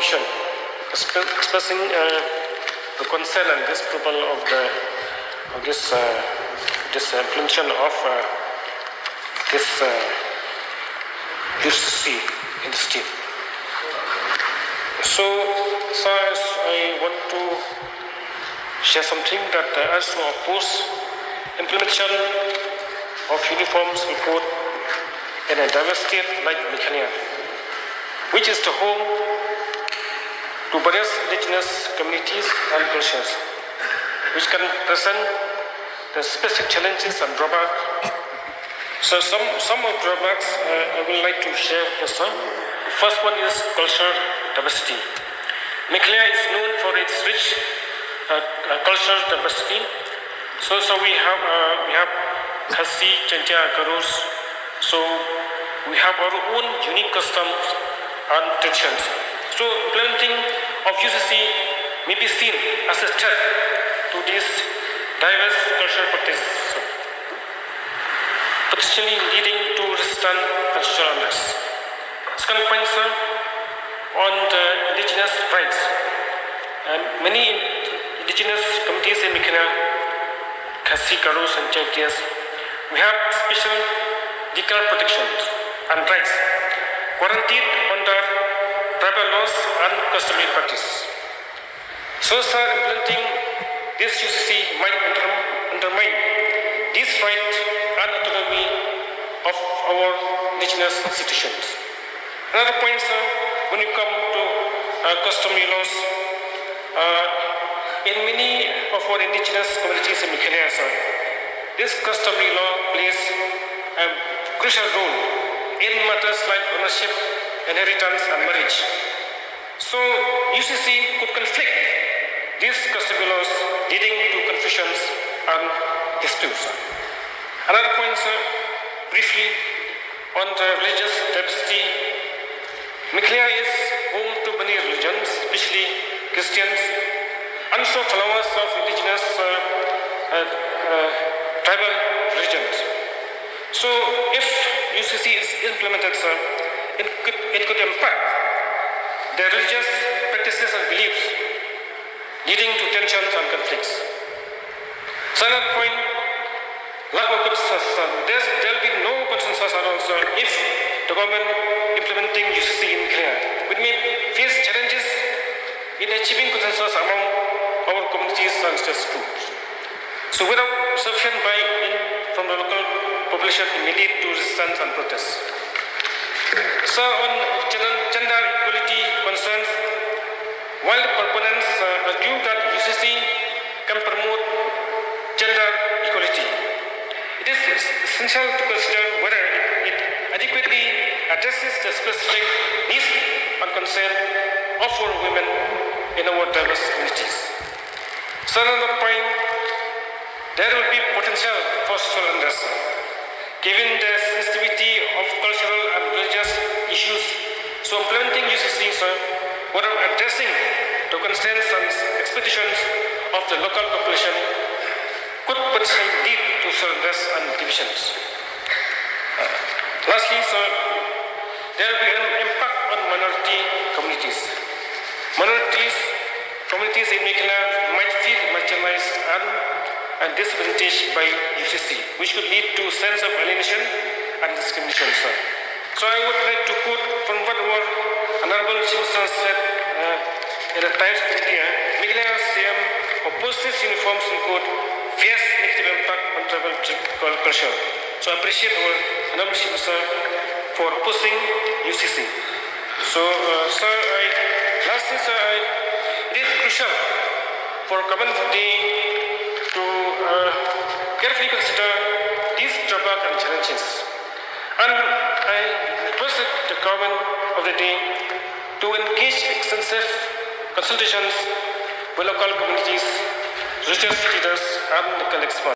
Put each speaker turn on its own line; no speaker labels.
Commission expressing the concern and disapproval of this implementation of this UCC in the state. So, as I want to share something that I also oppose implementation of uniform school code in a diverse state like Meghalaya, which is the home to various indigenous communities and cultures, which can present the specific challenges and drawbacks. So some of the drawbacks I would like to share here. The first one is cultural diversity. Meghalaya is known for its rich cultural diversity. So we have Khasi, Chantia, Garus. So we have our own unique customs and traditions. So implementing of UCC may be seen as a threat to these diverse cultural practices, potentially leading to resistance and social unrest. Second point, sir, on the indigenous rights. And many indigenous communities in Meghalaya, Khasi, Garus and Chantias, we have special legal protections and rights guaranteed under tribal laws and customary practice. So, sir, implementing this UCC might undermine these rights and autonomy of our indigenous institutions. Another point, sir, when you come to customary laws, in many of our indigenous communities in Meghalaya, sir, this customary law plays a crucial role in matters like ownership, inheritance, and marriage. So, UCC could conflict these customary laws, leading to confusions and disputes. Another point, sir, briefly, on the religious diversity. Meghalaya is home to many religions, especially Christians, and so followers of indigenous tribal religions. So, if UCC is implemented, sir, it could impact their religious practices and beliefs, leading to tensions and conflicts. So, another point, lack of consensus. There will be no consensus at all, sir, if the government implementing UCC in Meghalaya. We may face challenges in achieving consensus among our communities and state groups. So, without sufficient buy-in from the local population, it may lead to resistance and protests. So, on gender equality concerns, while the proponents argue that UCC can promote gender equality, it is essential to consider whether it adequately addresses the specific needs and concerns of our women in our diverse communities. So, another point, there will be potential for social unrest. Given the sensitivity of cultural and religious issues, so implementing UCC, whether addressing the concerns and expectations of the local population could potentially lead to social unrest and divisions. Lastly, there will be an impact on minority communities. Communities in Meghalaya might feel marginalized and disadvantaged by UCC, which could lead to a sense of alienation and discrimination, sir. So I would like to quote from what our Honorable Chief Minister said in the Times of India. Meghalaya CM opposes uniform school code, fears negative impact on tribal culture. So I appreciate our Honorable Chief Minister for opposing UCC. So, sir, lastly, sir, it is crucial for community to carefully consider these drawbacks and challenges. And I requested the government of the day to engage extensive consultations with local communities, religious leaders, and local experts.